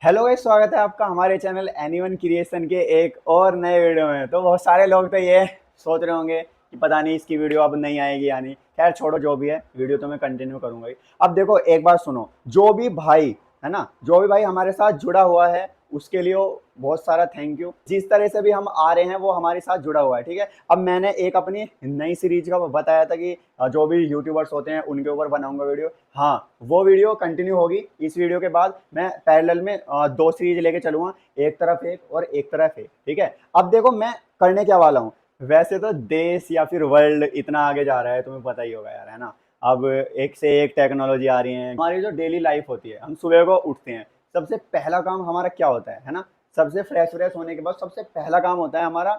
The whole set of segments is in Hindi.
हेलो गाइस, स्वागत है आपका हमारे चैनल एनीवन क्रिएशन के एक और नए वीडियो में। तो बहुत सारे लोग तो ये सोच रहे होंगे कि पता नहीं इसकी वीडियो अब नहीं आएगी या नहीं। खैर छोड़ो, जो भी है वीडियो तो मैं कंटिन्यू करूंगा ही। अब देखो, एक बात सुनो, जो भी भाई है ना, जो भी भाई हमारे साथ जुड़ा हुआ है उसके लिए बहुत सारा थैंक यू। जिस तरह से भी हम आ रहे हैं वो हमारे साथ जुड़ा हुआ है, ठीक है। अब मैंने एक अपनी नई सीरीज का बताया था कि जो भी यूट्यूबर्स होते हैं उनके ऊपर बनाऊंगा वीडियो। हाँ, वो वीडियो कंटिन्यू होगी। इस वीडियो के बाद मैं पैरेलल में दो सीरीज लेके चलूंगा, एक तरफ एक और एक तरफ एक, ठीक है। अब देखो मैं करने क्या वाला हूँ। वैसे तो देश या फिर वर्ल्ड इतना आगे जा रहा है, तुम्हें पता ही होगा यार, है ना। अब एक से एक टेक्नोलॉजी आ रही है। हमारी जो डेली लाइफ होती है, हम सुबह को उठते हैं, सबसे पहला काम हमारा क्या होता है ना। सबसे फ्रेश फ्रेश होने के बाद सबसे पहला काम होता है हमारा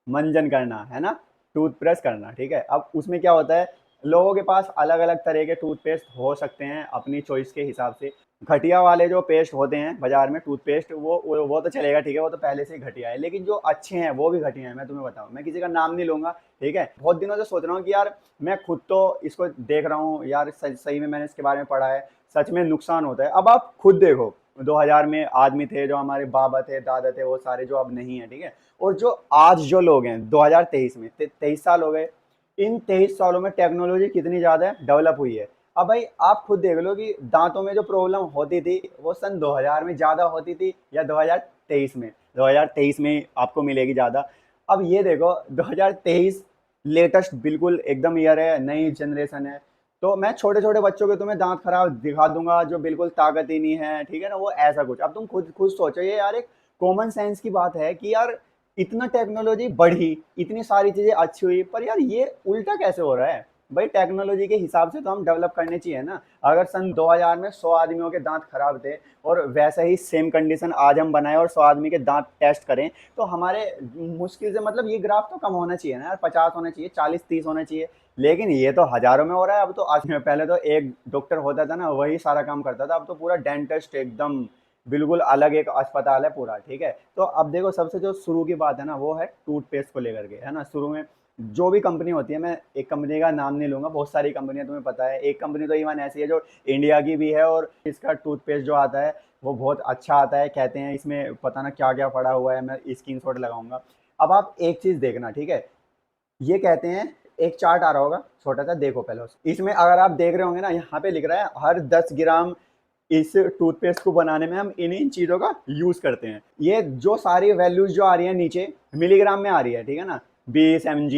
मंजन करना, है ना, टूथब्रश करना, ठीक है। अब उसमें क्या होता है, लोगों के पास अलग अलग तरह के टूथपेस्ट हो सकते हैं अपनी चॉइस के हिसाब से। घटिया वाले जो पेस्ट होते हैं बाजार में टूथपेस्ट, वो तो चलेगा, ठीक है, वो तो पहले से ही घटिया है। लेकिन जो अच्छे हैं वो भी घटिया है, मैं तुम्हें बताऊं, मैं किसी का नाम नहीं लूंगा, ठीक है। बहुत दिनों से सोच रहा हूँ कि यार मैं खुद तो इसको देख रहा हूँ यार, सही में मैंने इसके बारे में पढ़ा है, सच में नुकसान होता है। अब आप खुद देखो, 2000 में आदमी थे जो हमारे बाबा थे, दादा थे, वो सारे जो अब नहीं है, ठीक है। और जो आज जो लोग हैं 2023 में 23 साल हो गए, इन 23 सालों में टेक्नोलॉजी कितनी ज़्यादा डेवलप हुई है। अब भाई आप खुद देख लो कि दांतों में जो प्रॉब्लम होती थी वो सन 2000 में ज़्यादा होती थी या 2023 में। 2023 में आपको मिलेगी ज़्यादा। अब ये देखो 2023 लेटेस्ट बिल्कुल एकदम ईयर है, नई जनरेशन है। तो मैं छोटे छोटे बच्चों के तुम्हें दांत खराब दिखा दूंगा जो बिल्कुल ताकत ही नहीं है, ठीक है ना, वो ऐसा कुछ। अब तुम खुद खुद सोचो, ये यार एक कॉमन सेंस की बात है कि यार इतना टेक्नोलॉजी बढ़ी, इतनी सारी चीजें अच्छी हुई, पर यार ये उल्टा कैसे हो रहा है। भाई टेक्नोलॉजी के हिसाब से तो हम डेवलप करने चाहिए ना। अगर सन 2000 में 100 आदमियों के दांत खराब थे और वैसा ही सेम कंडीशन आज हम बनाए और 100 आदमी के दांत टेस्ट करें, तो हमारे मुश्किल से मतलब ये ग्राफ तो कम होना चाहिए ना यार, 50 होना चाहिए, 40-30 होना चाहिए। लेकिन ये तो हजारों में हो रहा है। अब तो आज पहले तो एक डॉक्टर होता था ना, वही सारा काम करता था, अब तो पूरा डेंटिस्ट एकदम बिल्कुल अलग एक अस्पताल है पूरा, ठीक है। तो अब देखो, सबसे जो शुरू की बात है ना वो है टूथपेस्ट को लेकर के, है ना। शुरू में जो भी कंपनी होती है, मैं एक कंपनी का नाम नहीं लूंगा, बहुत सारी कंपनियां तुम्हें पता है। एक कंपनी तो इवन ऐसी है जो इंडिया की भी है, और इसका टूथपेस्ट जो आता है वो बहुत अच्छा आता है, कहते हैं इसमें पता ना क्या क्या पड़ा हुआ है, मैं स्क्रीन शॉट लगाऊंगा। अब आप एक चीज देखना, ठीक है, ये कहते हैं, एक चार्ट आ रहा होगा छोटा सा, देखो पहले इसमें अगर आप देख रहे होंगे ना, यहाँ पे लिख रहा है हर 10 ग्राम इस टूथपेस्ट को बनाने में हम इन इन चीजों का यूज करते हैं। ये जो सारी वैल्यूज जो आ रही है नीचे मिलीग्राम में आ रही है, ठीक है ना। 20 mg,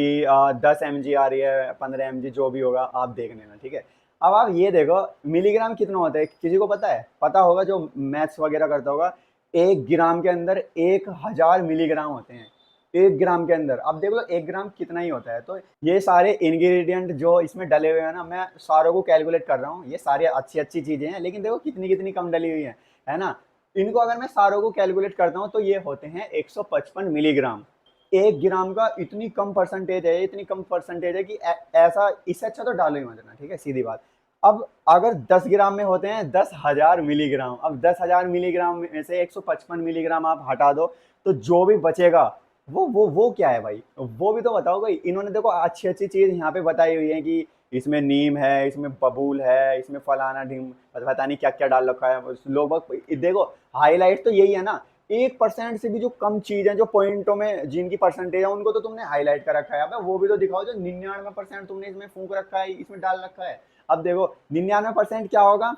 10 mg आ रही है, 15 mg, जो भी होगा आप देख लेना, ठीक है। अब आप ये देखो मिलीग्राम कितना होता है, किसी को पता है? पता होगा जो मैथ्स वगैरह करता होगा। 1 ग्राम के अंदर 1000 मिलीग्राम होते हैं, 1 ग्राम के अंदर। अब देख लो 1 ग्राम कितना ही होता है। तो ये सारे इंग्रेडिएंट जो इसमें डले हुए हैं ना, मैं सारों को कैलकुलेट कर रहा हूँ, ये सारी अच्छी अच्छी चीजें हैं, लेकिन देखो कितनी कितनी कम डली हुई है ना। इनको अगर मैं सारों को कैलकुलेट करता हूँ तो ये होते हैं 155 मिलीग्राम। 1 ग्राम का इतनी कम परसेंटेज है, इतनी कम परसेंटेज है कि ऐसा, इससे अच्छा तो डालो ही मत ना, ठीक है, सीधी बात। अब अगर 10 ग्राम में होते हैं 10,000 मिलीग्राम, अब 10,000 मिलीग्राम में से 155 मिलीग्राम आप हटा दो, तो जो भी बचेगा वो क्या है भाई, वो भी तो बताओ भाई। इन्होंने देखो अच्छी अच्छी चीज यहाँ पे बताई हुई है कि इसमें नीम है, इसमें बबूल है, इसमें फलाना ढीम, पता नहीं क्या क्या डाल रखा है। लोग देखो, हाईलाइट तो यही है ना। 1% से भी जो कम चीज है, जो पॉइंटों में जिनकी परसेंटेज है, उनको तो तुमने हाईलाइट कर रखा है। अब वो भी तो दिखाओ जो 99% तुमने इसमें फूंक रखा है, इसमें डाल रखा है। अब देखो 99% क्या होगा,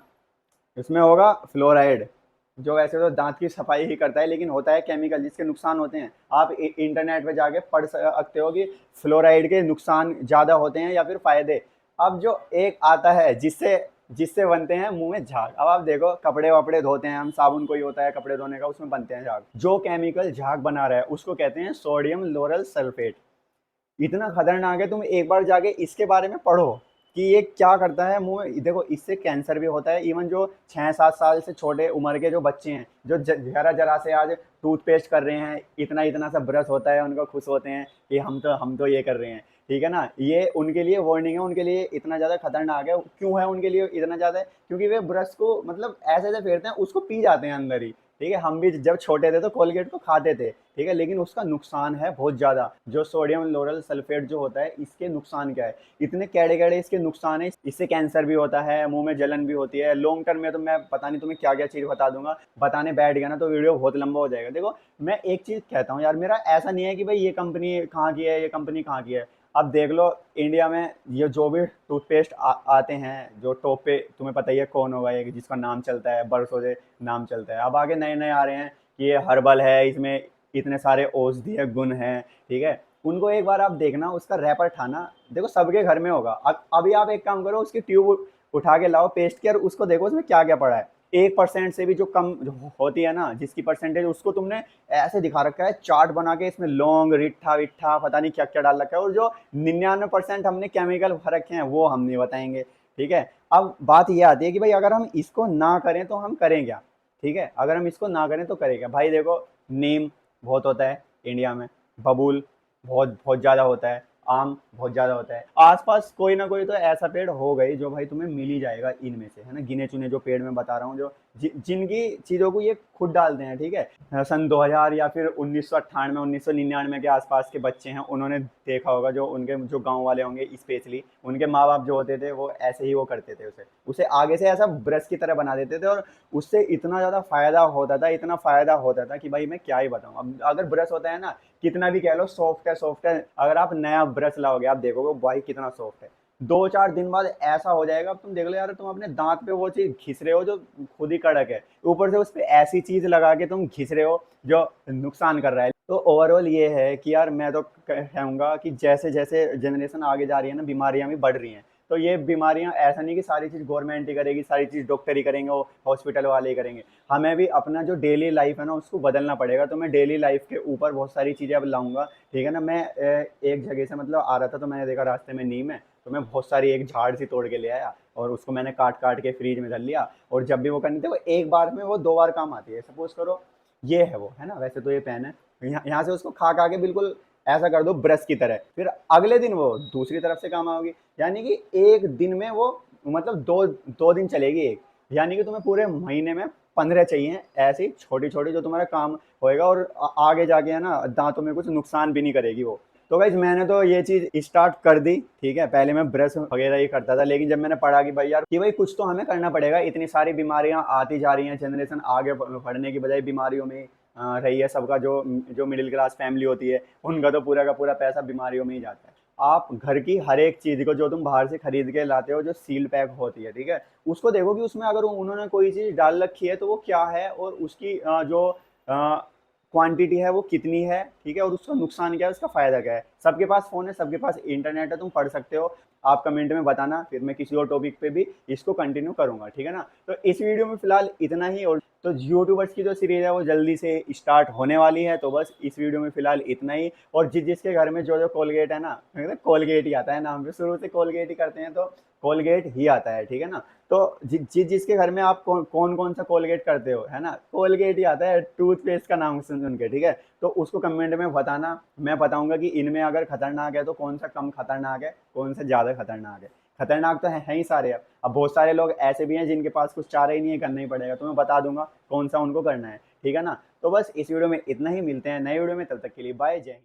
इसमें होगा फ्लोराइड, जो वैसे तो दांत की सफाई ही करता है, लेकिन होता है केमिकल जिसके नुकसान होते हैं। आप इंटरनेट पे जाके पढ़ सकते हो कि फ्लोराइड के नुकसान ज्यादा होते हैं या फिर फायदे। अब जो एक आता है जिससे जिससे बनते हैं मुंह में झाग। अब आप देखो कपड़े वपड़े धोते हैं हम, साबुन कोई होता है कपड़े धोने का, उसमें बनते हैं झाग। जो केमिकल झाग बना रहा है उसको कहते हैं सोडियम लोरल सल्फेट। इतना खतरनाक है, तुम एक बार जाके इसके बारे में पढ़ो कि ये क्या करता है मुंह में। देखो इससे कैंसर भी होता है। इवन जो 6-7 साल से छोटे उम्र के जो बच्चे हैं, जो जरा जरा से आज टूथपेस्ट कर रहे हैं, इतना इतना सा ब्रश होता है उनका, खुश होते हैं कि हम तो ये कर रहे हैं, ठीक है ना। ये उनके लिए वार्निंग है, उनके लिए इतना ज़्यादा खतरनाक है। क्यों है उनके लिए इतना ज़्यादा है? क्योंकि वे ब्रश को मतलब ऐसे ऐसे फेरते हैं, उसको पी जाते हैं अंदर ही, ठीक है। हम भी जब छोटे थे तो कोलगेट को खाते थे, ठीक है, लेकिन उसका नुकसान है बहुत ज़्यादा। जो सोडियम लोरल सल्फेट जो होता है, इसके नुकसान क्या है, इतने कैड़े कैड़े इसके नुकसान है। इससे कैंसर भी होता है, मुंह में जलन भी होती है। लॉन्ग टर्म में तो मैं पता नहीं तुम्हें क्या क्या चीज़ बता दूंगा, बताने बैठ गया ना तो वीडियो बहुत लंबा हो जाएगा। देखो मैं एक चीज़ कहता हूँ यार, मेरा ऐसा नहीं है कि भाई ये कंपनी कहाँ की है, ये कंपनी कहाँ की है। अब देख लो इंडिया में ये जो भी टूथपेस्ट आते हैं, जो टॉप पे, तुम्हें पता ही है कौन होगा, ये जिसका नाम चलता है, बरसों से नाम चलता है। अब आगे नए नए आ रहे हैं कि ये हर्बल है, इसमें इतने सारे औषधीय गुण हैं, ठीक है। उनको एक बार आप देखना, उसका रैपर ठाना, देखो सबके घर में होगा। अब अभी आप एक काम करो, उसकी ट्यूब उठा के लाओ पेस्ट की, और उसको देखो उसमें क्या क्या पड़ा है। 1% से भी जो कम जो होती है ना, जिसकी परसेंटेज, उसको तुमने ऐसे दिखा रखा है चार्ट बना के, इसमें लौंग रिट्ठा विट्ठा पता नहीं क्या क्या डाल रखा है, और जो 99% हमने केमिकल भर रखे हैं वो हम नहीं बताएंगे, ठीक है। अब बात ये आती है कि भाई अगर हम इसको ना करें तो हम करें क्या, ठीक है। अगर हम इसको ना करें तो करें क्या भाई। देखो नीम बहुत होता है इंडिया में, बबूल बहुत बहुत ज़्यादा होता है, आम बहुत ज़्यादा होता है। आसपास कोई ना कोई तो ऐसा पेड़ हो गई जो भाई तुम्हें मिल ही जाएगा इनमें से, है ना। गिने चुने जो पेड़ मैं बता रहा हूँ, जो जिनकी चीज़ों को ये खुद डालते हैं, ठीक है। सन 2000 या फिर 1998 1999 के आसपास के बच्चे हैं, उन्होंने देखा होगा, जो उनके जो गांव वाले होंगे स्पेशली, उनके माँ बाप जो होते थे वो ऐसे ही वो करते थे, उसे उसे आगे से ऐसा ब्रश की तरह बना देते थे, और उससे इतना ज़्यादा फायदा होता था, इतना फायदा होता था कि भाई मैं क्या ही बताऊँ। अब अगर ब्रश होता है ना, कितना भी कह लो सॉफ्ट है सॉफ्ट है, अगर आप नया ब्रश लाओगे आप देखोगे भाई कितना सॉफ्ट है। 2-4 दिन बाद ऐसा हो जाएगा, अब तुम देख लो यार, तुम अपने दांत पे वो चीज घिस रहे हो जो खुद ही कड़क है, ऊपर से उस पर ऐसी चीज लगा के तुम घिस रहे हो जो नुकसान कर रहा है। तो ओवरऑल ये है कि यार मैं तो कहूँगा कि जैसे जैसे जनरेशन आगे जा रही है ना, बीमारियां भी बढ़ रही हैं। तो ये बीमारियां ऐसा नहीं कि सारी चीज़ गवर्नमेंट ही करेगी, सारी चीज़ डॉक्टर ही करेंगे, वो हॉस्पिटल वाले ही करेंगे। हमें भी अपना जो डेली लाइफ है ना उसको बदलना पड़ेगा। तो मैं डेली लाइफ के ऊपर बहुत सारी चीज़ें अब लाऊंगा, ठीक है ना। मैं एक जगह से मतलब आ रहा था, तो मैंने देखा रास्ते में नीम है, तो मैं बहुत सारी एक झाड़ सी तोड़ के ले आया, और उसको मैंने काट काट के फ्रीज में धर लिया। और जब भी वो करनी थी, वो एक बार में वो 2 बार काम आती है। सपोज करो ये है वो, है ना, वैसे तो ये पेन है, यहाँ से उसको खा खा के बिल्कुल ऐसा कर दो ब्रश की तरह, फिर अगले दिन वो दूसरी तरफ से काम आओगी। यानी कि एक दिन में वो मतलब दो दो दिन चलेगी एक, यानी कि तुम्हें पूरे महीने में 15 चाहिए ऐसी छोटी छोटी जो तुम्हारा काम होएगा, और आगे जाके है ना दांतों में कुछ नुकसान भी नहीं करेगी वो। तो गाइज मैंने तो ये चीज स्टार्ट कर दी, ठीक है। पहले मैं ब्रश वगैरह ही करता था, लेकिन जब मैंने पढ़ा कि भाई यार, कि भाई कुछ तो हमें करना पड़ेगा, इतनी सारी बीमारियां आती जा रही हैं, जनरेशन आगे बढ़ने की बजाय बीमारियों में रही है सबका। जो जो मिडिल क्लास फैमिली होती है, उनका तो पूरा का पूरा पैसा बीमारियों में ही जाता है। आप घर की हर एक चीज को जो तुम बाहर से खरीद के लाते हो, जो सील पैक होती है, ठीक है, उसको देखो कि उसमें अगर उन्होंने कोई चीज डाल रखी है तो वो क्या है, और उसकी जो क्वांटिटी है वो कितनी है, ठीक है, और उसका नुकसान क्या है, उसका फायदा क्या है। सबके पास फोन है, सबके पास इंटरनेट है, तुम पढ़ सकते हो। आप कमेंट में बताना, फिर मैं किसी और टॉपिक पे भी इसको कंटिन्यू करूंगा, ठीक है ना। तो इस वीडियो में फिलहाल इतना ही, और तो यूट्यूबर्स की जो सीरीज है वो जल्दी से स्टार्ट होने वाली है। तो बस इस वीडियो में फिलहाल इतना ही। और जिसके घर में जो जो कोलगेट है ना, कोलगेट ही आता है नाम पे, शुरू से कोलगेट ही करते हैं तो कोलगेट ही आता है, ठीक है ना। तो जिसके घर में आप कौन कौन सा कोलगेट करते हो, है ना, कोलगेट ही आता है टूथपेस्ट का नाम सुन सुन के, ठीक है। तो उसको कमेंट में बताना, मैं बताऊंगा कि इनमें अगर खतरनाक है तो कौन सा कम खतरनाक है, कौन सा ज़्यादा खतरनाक है। खतरनाक तो है ही सारे। अब बहुत सारे लोग ऐसे भी हैं जिनके पास कुछ चारा ही नहीं है, करना ही पड़ेगा, तो मैं बता दूंगा कौन सा उनको करना है, ठीक है ना। तो बस इस वीडियो में इतना ही, मिलते हैं नए वीडियो में, तब तक के लिए बाय, जय हिंद।